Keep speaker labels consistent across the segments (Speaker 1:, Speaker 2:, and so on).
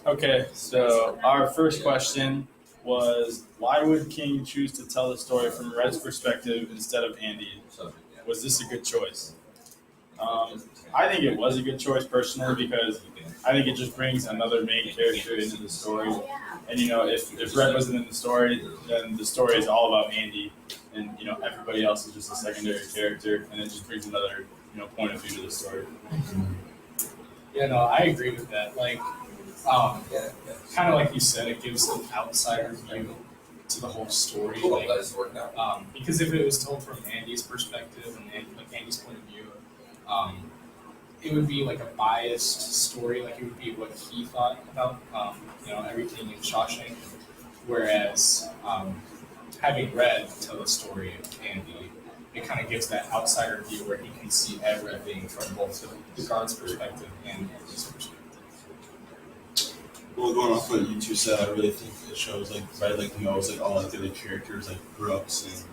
Speaker 1: Okay, so our first question was, why would King choose to tell the story from Red's perspective instead of Andy? Was this a good choice? I think it was a good choice personally because I think it just brings another main character into the story. And if Red wasn't in the story, then the story is all about Andy, and everybody else is just a secondary character, and it just brings another point of view to the story.
Speaker 2: Yeah, no, I agree with that. Like, kind of like you said, it gives an outsider view to the whole story. Like, because if it was told from Andy's perspective and Andy's point of view, it would be like a biased story. Like it would be what he thought about, everything in Shawshank. Whereas having Red tell the story of Andy, it kind of gives that outsider view where he can see everything from both the guard's perspective and Andy's perspective.
Speaker 3: Well, going off what you two said, I really think it shows Red knows all the other characters like Brooks and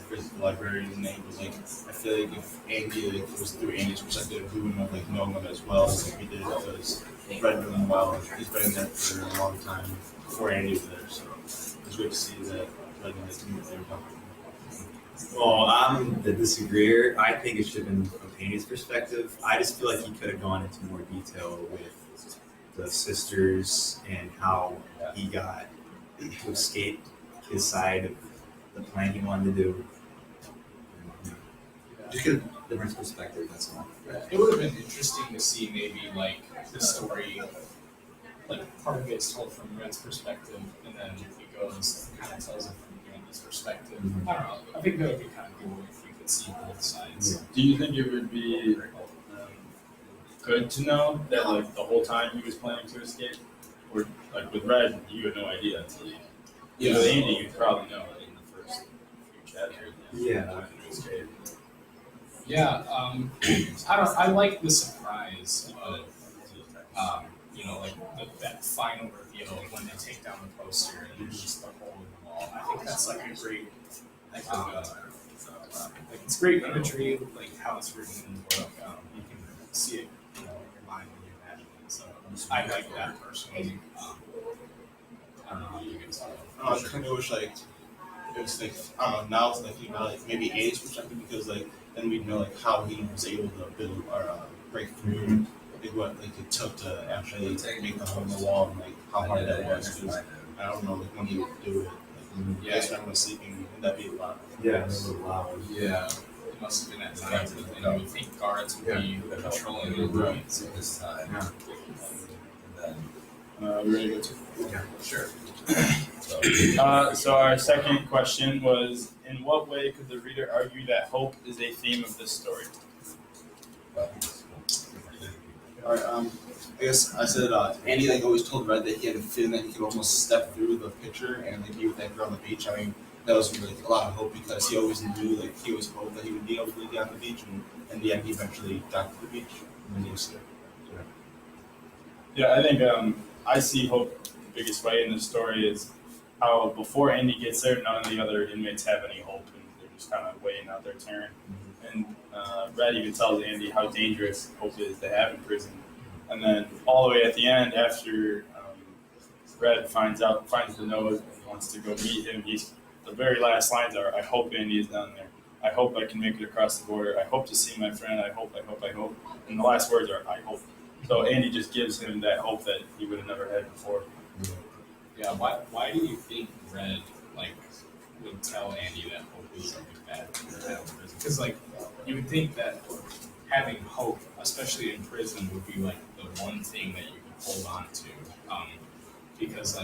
Speaker 3: the librarian's name was I feel like if Andy was through Andy's perspective, we wouldn't have known him as well as we did because Red knew him well. He's been in there for a long time before Andy was there, so it's great to see that Red and his team was there.
Speaker 4: Well, I'm the disagreeer. I think it should have been from Andy's perspective. I just feel like he could have gone into more detail with the sisters and how he got to escape his side of the plan he wanted to do. Just get a different perspective, that's all.
Speaker 2: It would have been interesting to see maybe the story, part of it's told from Red's perspective, and then it goes kind of tells it from Andy's perspective.
Speaker 4: Mm-hmm.
Speaker 2: I don't know. I think that would be kind of cool if we could see both sides.
Speaker 4: Yeah.
Speaker 1: Do you think it would be good to know that the whole time he was planning to escape, or with Red you had no idea until with Andy you'd probably know in the first few chapters.
Speaker 4: Yeah.
Speaker 2: Yeah, I like the surprise of, that final reveal when they take down the poster and there's just the hole in the wall. I think that's a great, it's great imagery, how it's written in the book. You can see it, in your mind when you imagine it. So I like that personally. I don't know how you guys feel.
Speaker 3: I kind of wish it was I don't know, now it's maybe Andy's perspective because then we'd know how he was able to build or break through what it took to actually make the hole in the wall and how hard that was. Because I don't know when he would do it. When I was sleeping, would that be a lot?
Speaker 4: Yeah, it was loud.
Speaker 2: Yeah, it must have been at night. And you think guards would be patrolling the roads at this time.
Speaker 4: Yeah.
Speaker 1: We ready to go to?
Speaker 4: Yeah.
Speaker 2: Sure.
Speaker 1: So our second question was, in what way could the reader argue that hope is a theme of this story?
Speaker 3: All right. I guess I said Andy always told Red that he had a feeling that he could almost step through the picture and be with that girl on the beach. I mean, that was a lot of hope because he always knew he always hoped that he would be able to get on the beach, and in the end, he eventually got to the beach and he was there.
Speaker 1: Yeah, I think I see hope the biggest way in this story is how before Andy gets there, none of the other inmates have any hope, and they're just kind of waiting out their turn. And Red even tells Andy how dangerous hope is to have in prison. And then all the way at the end, after Red finds the note and wants to go meet him, the very last lines are, "I hope Andy is down there. I hope I can make it across the border. I hope to see my friend. I hope. And the last words are, "I hope." So Andy just gives him that hope that he would have never had before.
Speaker 2: Yeah, why do you think Red would tell Andy that hope is bad thing to have in prison? Because you would think that having hope, especially in prison, would be the one thing that you could hold on to. Because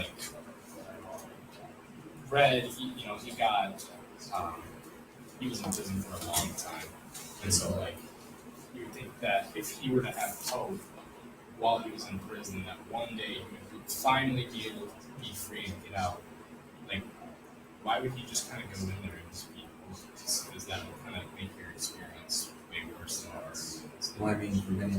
Speaker 2: Red, he was in prison for a long time, and so you would think that if he were to have hope while he was in prison, that one day he would finally be able to be free and get out. Why would he just kind of go in there and just be hopeless? Because that would kind of make your experience way worse than ours.
Speaker 4: Well, I mean, for many,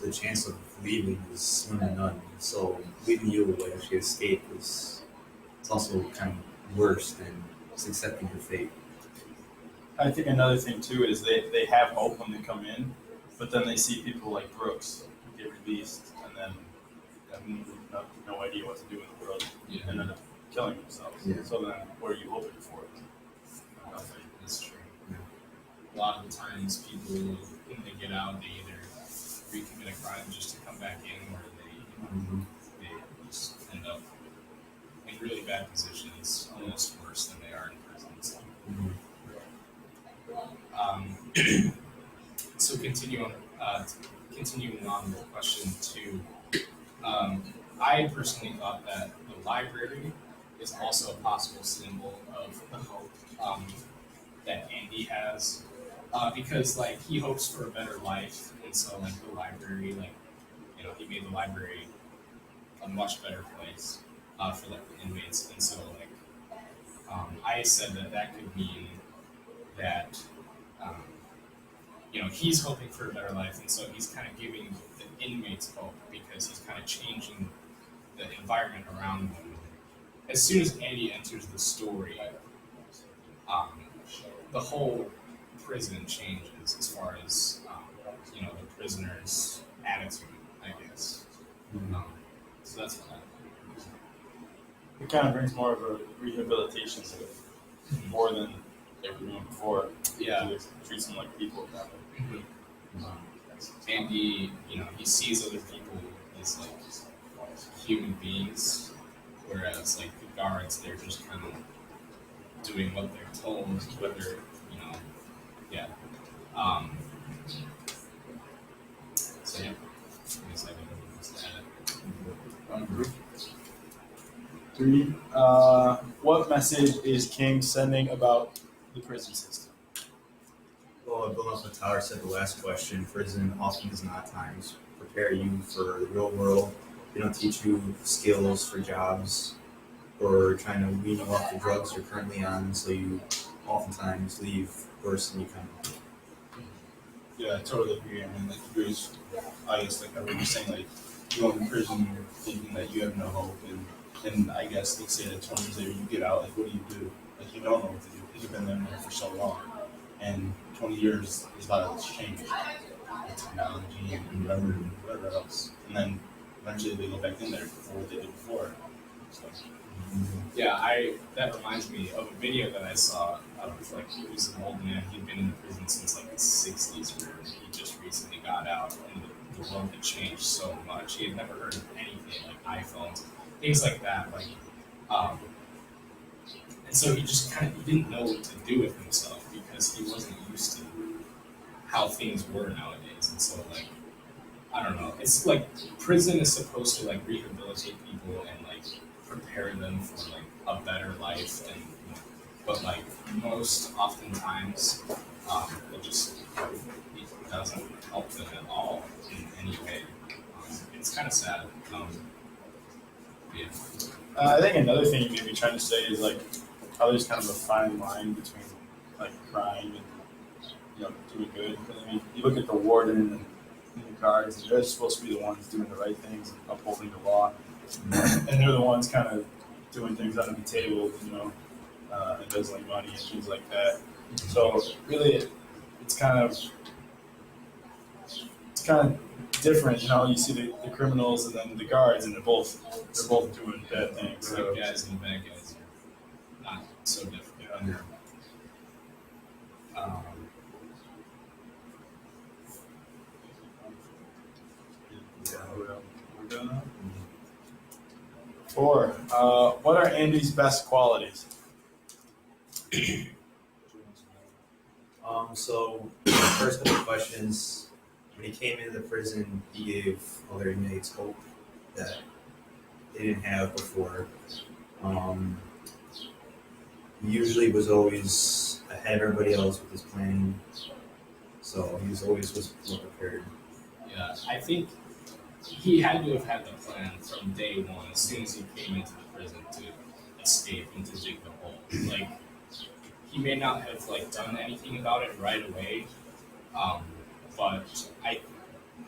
Speaker 4: the chance of leaving is slim to none. So leaving you to actually escape it's also kind of worse than just accepting your fate.
Speaker 1: I think another thing too is they have hope when they come in, but then they see people like Brooks get released, and then no idea what to do in the world
Speaker 2: Yeah,
Speaker 1: and end up killing themselves.
Speaker 4: Yeah.
Speaker 1: So then, what are you hoping for? Nothing.
Speaker 2: that's true.
Speaker 4: Yeah.
Speaker 2: A lot of the times, people when they get out, they either recommit a crime just to come back in, or they just end up in really bad positions, almost worse than they are in prison. So, so continuing on with question 2, I personally thought that the library is also a possible symbol of the hope that Andy has, because like he hopes for a better life, and so like the library, like he made the library a much better place for like the inmates, and so like I said that could mean that um, he's hoping for a better life, and so he's kind of giving the inmates hope because he's kind of changing the environment around them. As soon as Andy enters the story, um, the whole prison changes as far as the prisoner's attitude, I guess. So that's what
Speaker 1: It kind of brings more of a rehabilitation to it, more than they were doing before.
Speaker 2: Yeah.
Speaker 1: It treats them like people.
Speaker 2: Andy, he sees other people as like human beings, whereas like the guards, they're just kind of doing what they're told, whether yeah. So yeah, I guess I would add it.
Speaker 1: 3. What message is King sending about the prison system?
Speaker 4: Well, building off what Tyler said, the last question, prison often does not at times prepare you for the real world. They don't teach you skills for jobs or trying to wean you off the drugs you're currently on, so you oftentimes leave worse than you come.
Speaker 3: Yeah, I totally agree. I mean, like, there's, I guess, like everyone was saying, like, you go in prison thinking that you have no hope, and I guess, let's say that 20 years later you get out, like, what do? Like, you don't know what to do because you've been there for so long. And 20 years is a lot that's changed with technology and whatever else. And then eventually they go back in there for what they did before. So,
Speaker 2: Yeah, that reminds me of a video that I saw of like he was an old man. He'd been in the prison since like the 60s, where he just recently got out, and the world had changed so much. He had never heard of anything like iPhones, things like that. Like, and so he just he didn't know what to do with himself because he wasn't used to how things were nowadays. And so like, I don't know. It's like prison is supposed to like rehabilitate people and like prepare them for like a better life, and but like most oftentimes it doesn't help them at all in any way. It's kind of sad. Yeah.
Speaker 1: I think another thing you may be trying to say is like how there's kind of a fine line between like crime and doing good. Because I mean, you look at the warden and the guards, and they're supposed to be the ones doing the right things and upholding the law, and they're the ones kind of doing things under the table, embezzling money and things like that. So really, it's kind of different. You see the criminals and then the guards, and they're both doing bad things.
Speaker 2: The
Speaker 1: So
Speaker 2: good guys and the bad guys are not so different.
Speaker 1: yeah. We're done now? 4. What are Andy's best qualities?
Speaker 4: So first couple of questions. When he came into the prison, he gave other inmates hope that they didn't have before. He usually was always ahead of everybody else with his planning, so he was always more prepared.
Speaker 2: Yeah, I think he had to have had the plan from day one, as soon as he came into the prison, to escape and to dig the hole. Like, he may not have like done anything about it right away, but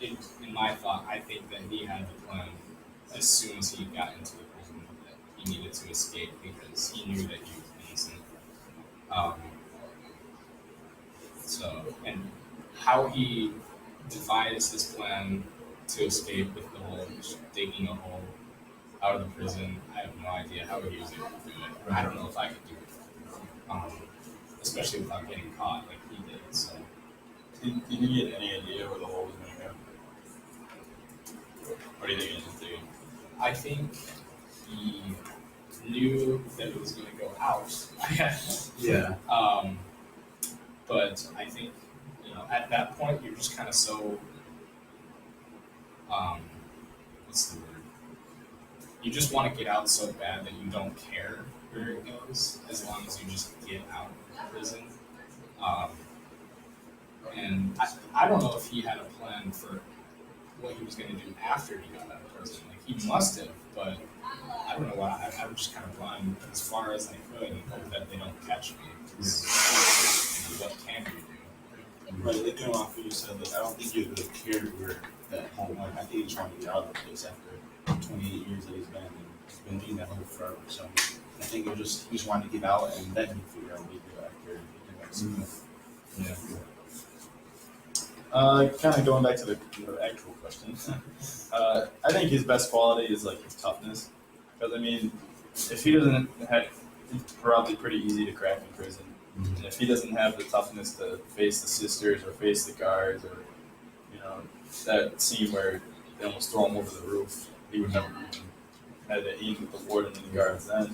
Speaker 2: in my thought, I think that he had the plan as soon as he got into the prison that he needed to escape because he knew that he was innocent. And how he devised his plan to escape with the whole digging a hole out of the prison. I have no idea how he was able to do it. I don't know if I could do it, especially without getting caught like he did. So,
Speaker 1: Did you get any idea where the hole was going to go? What do you think it was digging?
Speaker 2: I think he knew that it was going to go out. I guess.
Speaker 4: Yeah.
Speaker 2: But I think, at that point, you're just kind of so, what's the word? You just want to get out so bad that you don't care where it goes, as long as you just get out of prison. And I don't know if he had a plan for what he was going to do after he got out of prison. Like, he must have, but I don't know why. I would just kind of run as far as I could and hope that they don't catch me. 'Cause, what can you do?
Speaker 3: Right, like going off what you said, like I don't think you really cared where that home went. I think he just wanted to get out of the place after 28 years that he's been and he's been in that hole forever. So I think he just wanted to get out and then he figured out what he did after he came back.
Speaker 1: Kind of going back to the actual question. I think his best quality is like his toughness. Because I mean, if he doesn't have, it's probably pretty easy to crack in prison. And if he doesn't have the toughness to face the sisters or face the guards or, that scene where they almost throw him over the roof, he would never even had to eat with the warden and the guards then.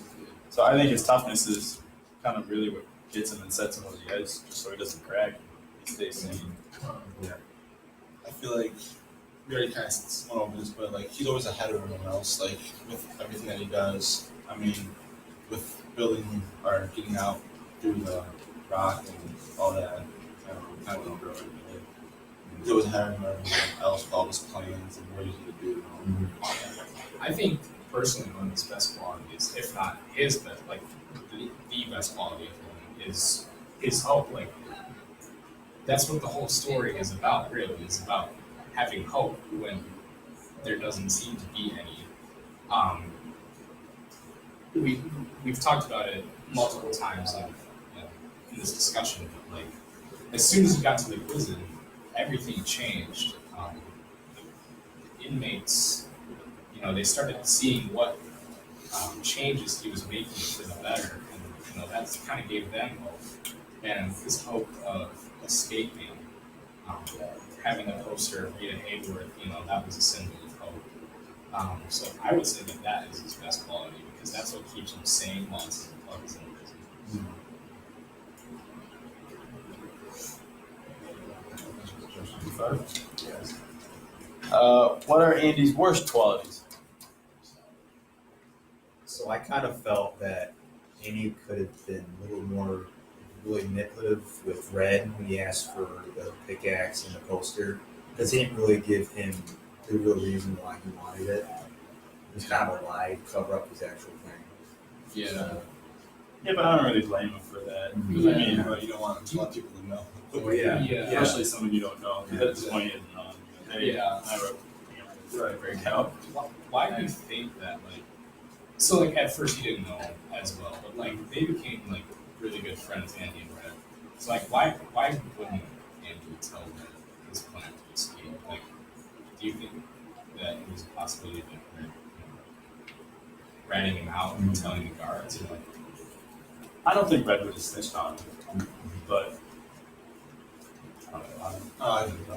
Speaker 1: So I think his toughness is kind of really what gets him and sets him over the edge, just so he doesn't crack. He stays sane.
Speaker 3: I feel like we already kind of went over this, but like he's always ahead of everyone else. Like with everything that he does, I mean, with building or getting out through the rock and all that. I don't know, bro. He's always ahead of everyone else with all his plans and what he's gonna do.
Speaker 2: I think personally one of his best qualities, if not his best, like the best quality of him, is his hope. Like that's what the whole story is about. Really, it's about having hope when there doesn't seem to be any. We've talked about it multiple times in this discussion. But like as soon as he got to the prison, everything changed. The inmates, they started seeing what changes he was making for the better, and that kind of gave them hope. And this hope of escaping, having a poster of Rita Hayworth, that was a symbol of hope. So I would say that is his best quality because that's what keeps him sane while he's in prison.
Speaker 1: What are Andy's worst qualities?
Speaker 4: So I kind of felt that Andy could have been a little more really manipulative with Red when he asked for the pickaxe and the poster, because he didn't really give him the real reason why he wanted it. It was kind of a lie to cover up his actual thing.
Speaker 2: Yeah.
Speaker 1: Yeah, but I don't really blame him for that. 'Cause, I mean,
Speaker 3: You don't want people to know.
Speaker 4: Oh, yeah.
Speaker 1: especially someone you don't know. Because at this point, he doesn't know. Hey,
Speaker 2: Yeah.
Speaker 1: I wrote the break out.
Speaker 2: Why do you think that? So at first you didn't know him as well, but they became really good friends, Andy and Red. So why wouldn't Andy tell Red his plan to escape? Do you think that it was a possibility that Red, ratting him out and telling the guards?
Speaker 1: I don't think Red would have snitched on him, but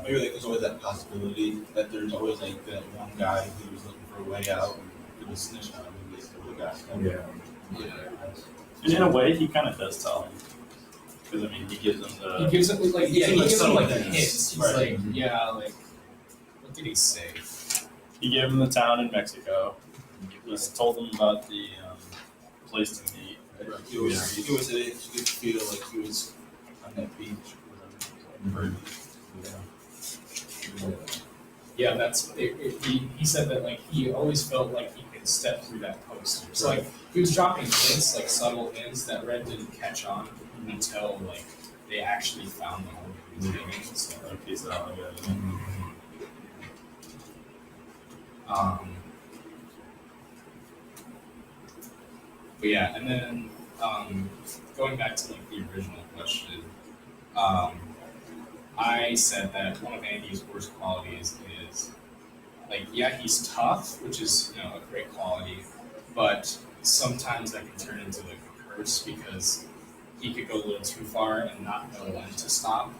Speaker 3: Maybe there's always that possibility that there's always that one guy who was looking for a way out and it was snitched on him and basically the guy.
Speaker 1: and in a way, he kind of does tell him. Because, I mean, he gives him the...
Speaker 2: He gives it he gives him the hints. He's
Speaker 1: Right.
Speaker 2: what did he say?
Speaker 1: He gave him the town in Mexico. He told him about the place to meet.
Speaker 3: Right. He was you could feel like he was on that beach or whatever.
Speaker 2: Yeah, that's it. He said that he always felt like he could step through that poster. So he was dropping hints, subtle hints that Red didn't catch on until they actually found the hole he was digging. So
Speaker 1: Piece it out.
Speaker 2: But yeah, and then going back to the original question, I said that one of Andy's worst qualities is like, yeah, he's tough, which is, a great quality, but sometimes that can turn into like a curse because he could go a little too far and not know when to stop.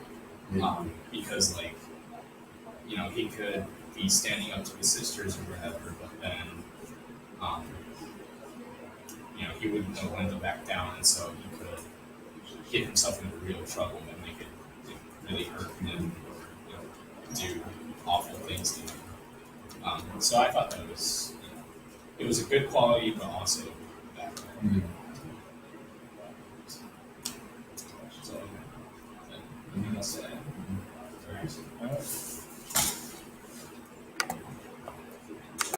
Speaker 2: Because like, he could be standing up to the sisters or whatever, but then, um, he wouldn't know when to back down, and so he could get himself into real trouble and make it really hurt him, do awful things to him. So I thought that was, it was a good quality, but also bad.
Speaker 3: Mhm.